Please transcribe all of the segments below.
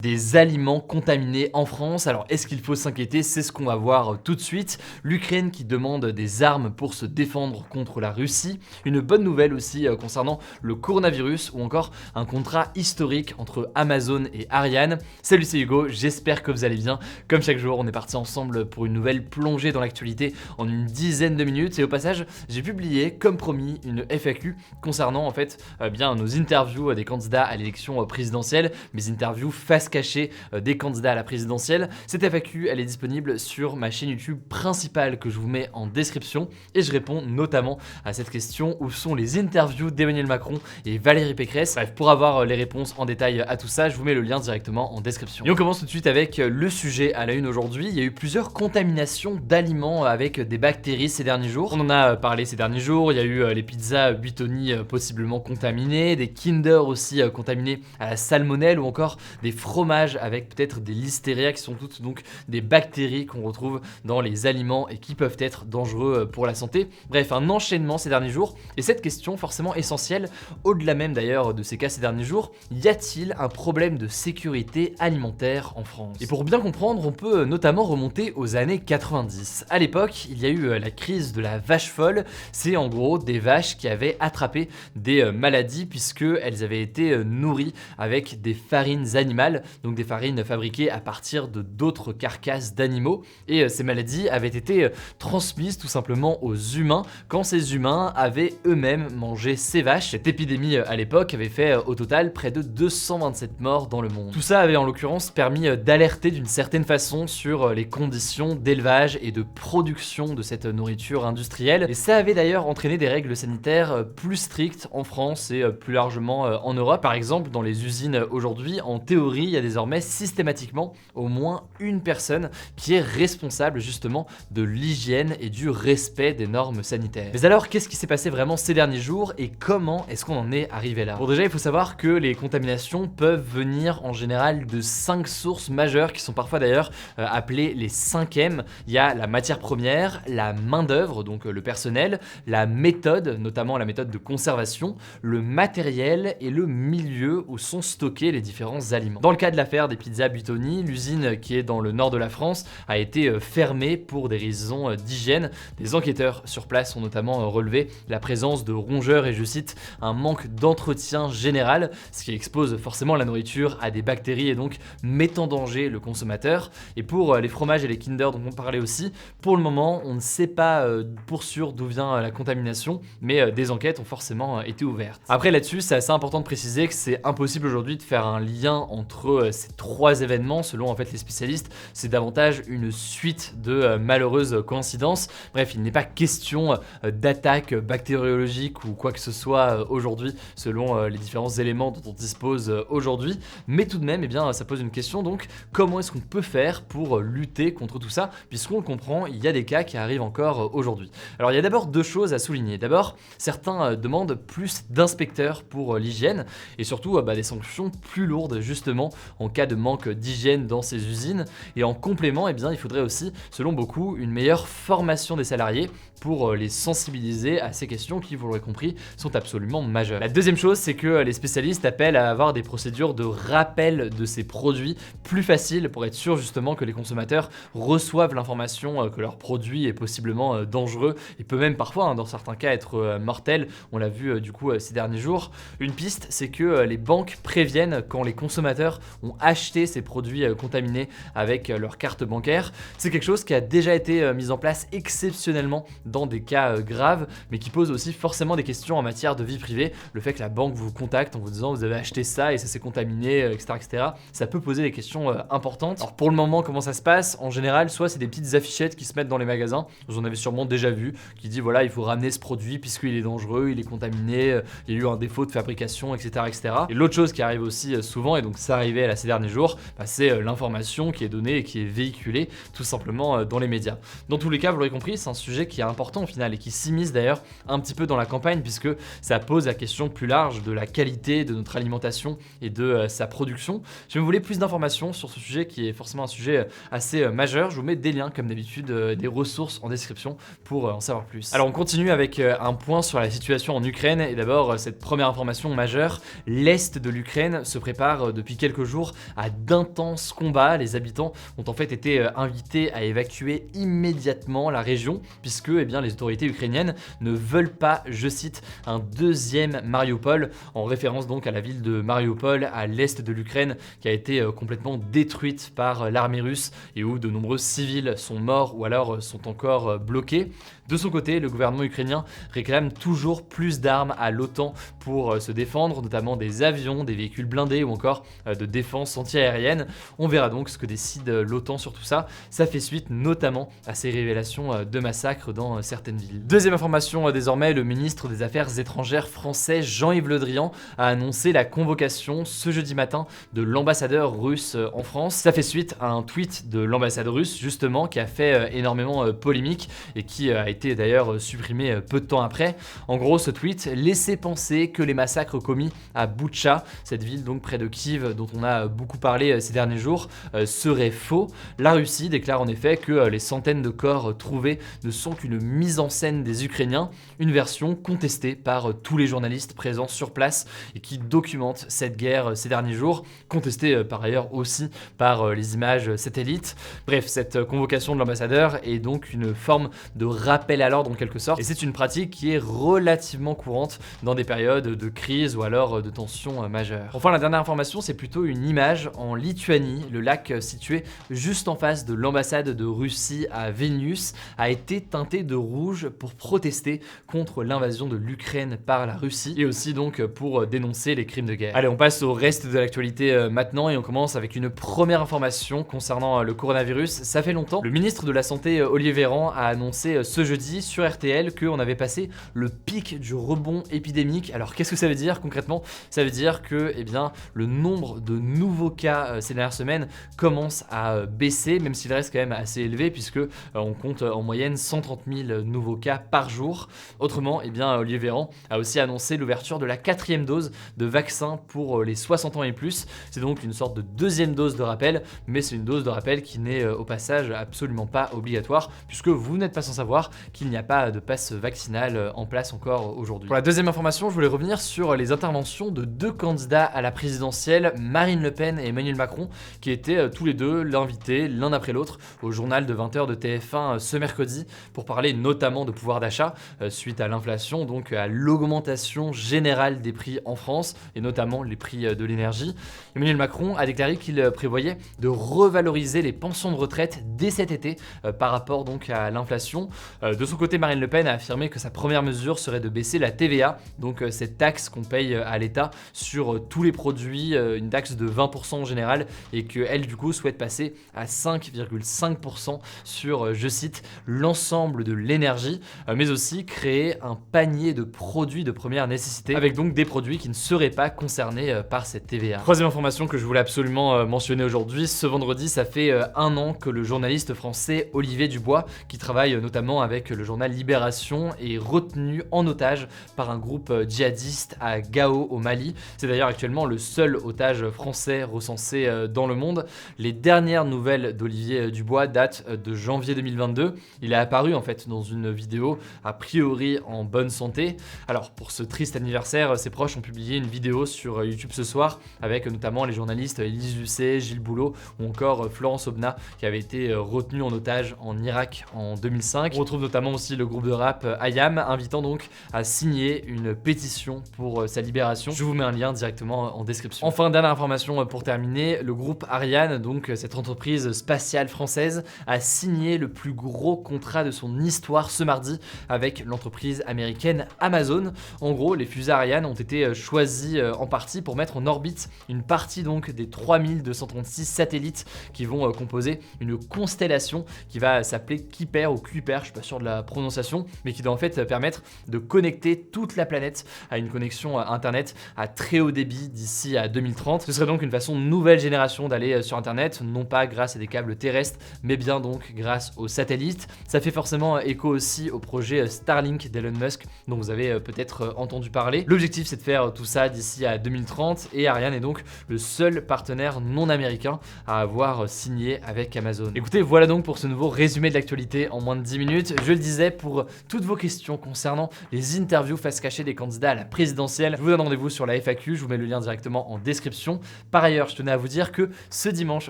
Des aliments contaminés en France, alors est-ce qu'il faut s'inquiéter? C'est ce qu'on va voir tout de suite. L'Ukraine qui demande des armes pour se défendre contre la Russie. Une bonne nouvelle aussi concernant le coronavirus ou encore un contrat historique entre Amazon et Ariane. Salut, c'est Hugo, j'espère que vous allez bien. Comme chaque jour, on est parti ensemble pour une nouvelle plongée dans l'actualité en une dizaine de minutes. Et au passage, j'ai publié, comme promis, une FAQ concernant en fait bien nos interviews des candidats à l'élection présidentielle, mes interviews face cachée des candidats à la présidentielle. Cette FAQ, elle est disponible sur ma chaîne YouTube principale que je vous mets en description et je réponds notamment à cette question: où sont les interviews d'Emmanuel Macron et Valérie Pécresse? Bref, pour avoir les réponses en détail à tout ça, je vous mets le lien directement en description. Et on commence tout de suite avec le sujet à la une aujourd'hui. Il y a eu plusieurs contaminations d'aliments avec des bactéries ces derniers jours. On en a parlé ces derniers jours. Il y a eu les pizzas Buitoni possiblement contaminées, des Kinder aussi contaminés à la salmonelle ou encore des fromages avec peut-être des listeria qui sont toutes donc des bactéries qu'on retrouve dans les aliments et qui peuvent être dangereux pour la santé. Bref, un enchaînement ces derniers jours. Et cette question forcément essentielle, au-delà même d'ailleurs de ces cas ces derniers jours, y a-t-il un problème de sécurité alimentaire en France? Et pour bien comprendre, on peut notamment remonter aux années 90. À l'époque, il y a eu la crise de la vache folle. C'est en gros des vaches qui avaient attrapé des maladies puisque elles avaient été nourries avec des farines animales, donc des farines fabriquées à partir de d'autres carcasses d'animaux, et ces maladies avaient été transmises tout simplement aux humains quand ces humains avaient eux-mêmes mangé ces vaches. Cette épidémie à l'époque avait fait au total près de 227 morts dans le monde. Tout ça avait en l'occurrence permis d'alerter d'une certaine façon sur les conditions d'élevage et de production de cette nourriture industrielle, et ça avait d'ailleurs entraîné des règles sanitaires plus strictes en France et plus largement en Europe. Par exemple, dans les usines aujourd'hui, en théorie, il y a désormais systématiquement au moins une personne qui est responsable justement de l'hygiène et du respect des normes sanitaires. Mais alors, qu'est-ce qui s'est passé vraiment ces derniers jours et comment est-ce qu'on en est arrivé là? Bon, déjà, il faut savoir que les contaminations peuvent venir en général de 5 sources majeures qui sont parfois d'ailleurs appelées les 5M. Il y a la matière première, la main-d'œuvre, donc le personnel, la méthode, notamment la méthode de conservation, le matériel et le milieu où sont stockés les différents aliments. Dans le cas de l'affaire des pizzas Buitoni, l'usine qui est dans le nord de la France a été fermée pour des raisons d'hygiène. Des enquêteurs sur place ont notamment relevé la présence de rongeurs et, je cite, un manque d'entretien général, ce qui expose forcément la nourriture à des bactéries et donc met en danger le consommateur. Et pour les fromages et les Kinder dont on parlait aussi, pour le moment on ne sait pas pour sûr d'où vient la contamination, mais des enquêtes ont forcément été ouvertes. Après là-dessus, c'est assez important de préciser que c'est impossible aujourd'hui de faire un lien entre ces trois événements. Selon en fait les spécialistes, c'est davantage une suite de malheureuses coïncidences. Bref, il n'est pas question d'attaque bactériologique ou quoi que ce soit aujourd'hui selon les différents éléments dont on dispose aujourd'hui, mais tout de même, eh bien, ça pose une question. Donc, comment est-ce qu'on peut faire pour lutter contre tout ça, puisqu'on le comprend, il y a des cas qui arrivent encore aujourd'hui. Alors, il y a d'abord deux choses à souligner. D'abord, certains demandent plus d'inspecteurs pour l'hygiène et surtout des sanctions plus lourdes justement en cas de manque d'hygiène dans ces usines. Et en complément, eh bien, il faudrait aussi, selon beaucoup, une meilleure formation des salariés pour les sensibiliser à ces questions qui, vous l'aurez compris, sont absolument majeures. La deuxième chose, c'est que les spécialistes appellent à avoir des procédures de rappel de ces produits plus faciles pour être sûr justement que les consommateurs reçoivent l'information que leur produit est possiblement dangereux et peut même parfois, dans certains cas, être mortel. On l'a vu du coup ces derniers jours. Une piste, c'est que les banques préviennent quand les consommateurs ont acheté ces produits contaminés avec leur carte bancaire. C'est quelque chose qui a déjà été mis en place exceptionnellement dans des cas graves, mais qui pose aussi forcément des questions en matière de vie privée. Le fait que la banque vous contacte en vous disant vous avez acheté ça et ça s'est contaminé, etc., ça peut poser des questions importantes. Alors pour le moment, comment ça se passe? En général, soit c'est des petites affichettes qui se mettent dans les magasins, vous en avez sûrement déjà vu, qui dit voilà, il faut ramener ce produit puisqu'il est dangereux, il est contaminé, il y a eu un défaut de fabrication, etc., etc. Et l'autre chose qui arrive aussi souvent, et donc ça arrivait là ces derniers jours, c'est l'information qui est donnée et qui est véhiculée tout simplement dans les médias. Dans tous les cas, vous l'aurez compris, c'est un sujet qui est important au final et qui s'immisce d'ailleurs un petit peu dans la campagne puisque ça pose la question plus large de la qualité de notre alimentation et de sa production. Si vous voulez plus d'informations sur ce sujet qui est forcément un sujet assez majeur, je vous mets des liens comme d'habitude, des ressources en description pour en savoir plus. Alors on continue avec un point sur la situation en Ukraine et d'abord cette première information majeure, l'est de l'Ukraine se prépare depuis quelques jours à d'intenses combats. Les habitants ont en fait été invités à évacuer immédiatement la région puisque eh bien, les autorités ukrainiennes ne veulent pas, je cite, un deuxième Mariupol, en référence donc à la ville de Mariupol à l'est de l'Ukraine qui a été complètement détruite par l'armée russe et où de nombreux civils sont morts ou alors sont encore bloqués. De son côté, le gouvernement ukrainien réclame toujours plus d'armes à l'OTAN pour se défendre, notamment des avions, des véhicules blindés ou encore de défense anti-aérienne. On verra donc ce que décide l'OTAN sur tout ça. Ça fait suite notamment à ces révélations de massacres dans certaines villes. Deuxième information désormais, le ministre des Affaires étrangères français Jean-Yves Le Drian a annoncé la convocation ce jeudi matin de l'ambassadeur russe en France. Ça fait suite à un tweet de l'ambassade russe justement qui a fait énormément polémique et qui a été d'ailleurs supprimé peu de temps après. En gros, ce tweet laissait penser que les massacres commis à Boutcha, cette ville donc près de Kiev dont on a beaucoup parlé ces derniers jours, seraient faux. La Russie déclare en effet que les centaines de corps trouvés ne sont qu'une mise en scène des Ukrainiens, une version contestée par tous les journalistes présents sur place et qui documente cette guerre ces derniers jours, contestée par ailleurs aussi par les images satellites. Bref, cette convocation de l'ambassadeur est donc une forme de rappel à l'ordre en quelque sorte, et c'est une pratique qui est relativement courante dans des périodes de crise ou alors de tensions majeures. Enfin, la dernière information, c'est plutôt une image en Lituanie. Le lac situé juste en face de l'ambassade de Russie à Vilnius a été teinté de rouge pour protester contre l'invasion de l'Ukraine par la Russie et aussi donc pour dénoncer les crimes de guerre. Allez, on passe au reste de l'actualité maintenant et on commence avec une première information concernant le coronavirus. Ça fait longtemps, le ministre de la Santé Olivier Véran a annoncé ce jeudi sur RTL qu'on avait passé le pic du rebond épidémique. Alors qu'est-ce que ça veut dire concrètement? Ça veut dire que eh bien, le nombre de nouveaux cas ces dernières semaines commence à baisser, même s'il reste quand même assez élevé puisque on compte en moyenne 130 000 nouveaux cas par jour. Autrement, eh bien, Olivier Véran a aussi annoncé l'ouverture de la 4e dose de vaccin pour les 60 ans et plus. C'est donc une sorte de 2e dose de rappel, mais c'est une dose de rappel qui n'est au passage absolument pas obligatoire puisque vous n'êtes pas sans savoir qu'il n'y a pas de passe vaccinal en place encore aujourd'hui. Pour la deuxième information, je voulais revenir sur les interventions de deux candidats à la présidentielle, Marine Le Pen et Emmanuel Macron, qui étaient tous les deux l'invité l'un après l'autre au journal de 20h de TF1 ce mercredi pour parler notamment de pouvoir d'achat suite à l'inflation, donc à l'augmentation générale des prix en France et notamment les prix de l'énergie. Emmanuel Macron a déclaré qu'il prévoyait de revaloriser les pensions de retraite dès cet été par rapport donc à l'inflation. De son côté, Marine Le Pen a affirmé que sa première mesure serait de baisser la TVA, donc cette taxe qu'on paye à l'État sur tous les produits, une taxe de 20% en général, et qu'elle du coup souhaite passer à 5,5% sur, je cite, l'ensemble de l'énergie, mais aussi créer un panier de produits de première nécessité, avec donc des produits qui ne seraient pas concernés par cette TVA. Troisième information que je voulais absolument mentionner aujourd'hui, ce vendredi, ça fait un an que le journaliste français Olivier Dubois, qui travaille notamment avec le journal Libération, est retenu en otage par un groupe djihadiste à Gao au Mali. C'est d'ailleurs actuellement le seul otage français recensé dans le monde. Les dernières nouvelles d'Olivier Dubois datent de janvier 2022. Il est apparu en fait dans une vidéo a priori en bonne santé. Alors pour ce triste anniversaire, ses proches ont publié une vidéo sur YouTube ce soir avec notamment les journalistes Élise Lucet, Gilles Boulot ou encore Florence Aubenas qui avait été retenu en otage en Irak en 2005. On retrouve notamment aussi le groupe de rap IAM invitant donc à signer une pétition pour sa libération. Je vous mets un lien directement en description. Enfin, dernière information pour terminer, le groupe Ariane, donc cette entreprise spatiale française, a signé le plus gros contrat de son histoire ce mardi avec l'entreprise américaine Amazon. En gros, les fusées Ariane ont été choisis en partie pour mettre en orbite une partie donc des 3236 satellites qui vont composer une constellation qui va s'appeler Kuiper ou Kuiper, je suis pas sûr de la prononciation, mais qui doit en fait permettre de connecter toute la planète à une connexion internet à très haut débit d'ici à 2030. Ce serait donc une façon nouvelle génération d'aller sur internet, non pas grâce à des câbles terrestres, mais bien donc grâce aux satellites. Ça fait forcément écho aussi au projet Starlink d'Elon Musk dont vous avez peut-être entendu parler. L'objectif c'est de faire tout ça d'ici à 2030 et Ariane est donc le seul partenaire non américain à avoir signé avec Amazon. Écoutez, voilà donc pour ce nouveau résumé de l'actualité en moins de 10 minutes. Je le disais, pour toutes vos questions concernant les interviews face cachée des candidats à la présidentielle, je vous donne rendez-vous sur la FAQ, je vous mets le lien directement en description. Par ailleurs, je tenais à vous dire que ce dimanche,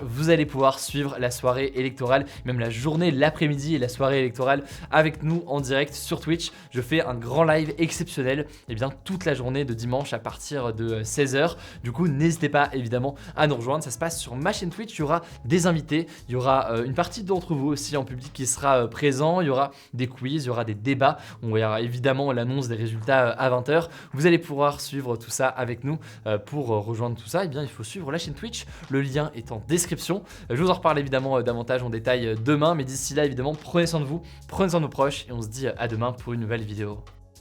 vous allez pouvoir suivre la soirée électorale, même la journée, l'après-midi et la soirée électorale avec nous en direct sur Twitch. Je fais un grand live exceptionnel, et bien toute la journée de dimanche à partir de 16h. Du coup, n'hésitez pas évidemment à nous rejoindre. Ça se passe sur ma chaîne Twitch, il y aura des invités, il y aura une partie d'entre vous aussi en public qui sera présent, il y aura des quiz, il y aura des débats, on verra évidemment l'annonce des résultats à 20h. Vous allez pouvoir suivre tout ça avec nous. Pour rejoindre tout ça, eh bien, il faut suivre la chaîne Twitch, le lien est en description. Je vous en reparle évidemment davantage en détail demain, mais d'ici là évidemment prenez soin de vous, prenez soin de vos proches et on se dit à demain pour une nouvelle vidéo.